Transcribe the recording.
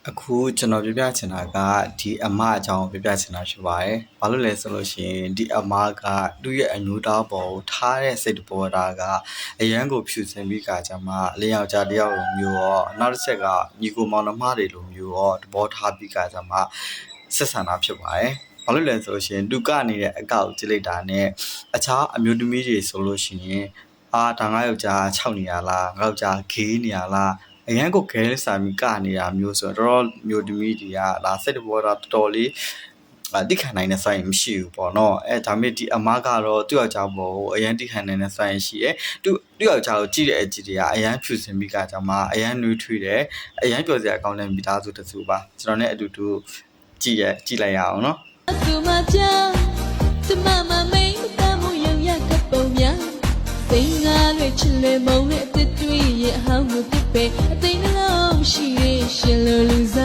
အခုကျွန်တော်ပြပြချင်တာကဒီအမအကြောင်းပြပြချင်တာဖြစ်ပါတယ်။ဘာလို့လဲဆိုလို့ရှိရင်ဒီအမကသူ့ရဲ့အမျိုးသားပေါ်ကိုထားတဲ့စိတ်တဘောထားကအရန်ကိုဖြူစင်ပြီးကကြမှာအလင်းယောက်ျားတယောက်လိုမျိုးရောနောက်တစ်ချက်ကညီကိုမောင်နှမတွေလိုမျိုးရောတဘောထားပြီးကကြမှာဆက်ဆံတာဖြစ်ပါတယ်။ဘာလို့လဲဆိုလို့ရှိရင်သူကနေတဲ့အကောက်ကြည့်လိုက်တာနဲ့အခြားအမျိုးသမီးတွေဆိုလို့ရှိရင်ဒါငါယောက်ျား6နေရလားငါယောက်ျားဂေးနေရလားအရန်ကိုခဲစာမီကနေတာမျိုးဆိုတော့မျိုးသမီးတွေကဒါစိတ်တဘောတော်တော်လေးတိခံနိုင်တဲ့ဆိုင်မရှိဘူးပေါ့နော်ဒါပေမဲ့ဒီအမကတော့သူ့ယောက်ျားပေါ်ကိုအရန်တိခံနိုင်တဲ့ဆိုင်ရှိတယ်သူ့ယောက်ျားကိုကြည့်တဲ့အကြည့်တွေကအရန်ဖြူစင်ပြီးကကြမှာအရန်နှွေးထွေးတယ်အရန်ပျော်စရာကောင်းတဲ့မိသားစုတစ်စုပါကျွန်တော်နဲ့အတူတူကြည့်လိုက်ရအောင်နော်စိတ်ငါတွေချစ်လေမုံနဲ့အစ်တွေရဲ့အဟောင်းကိုတစ်ပဲအသိနှလုံးရှိရဲ့ရှင်လိုလူစား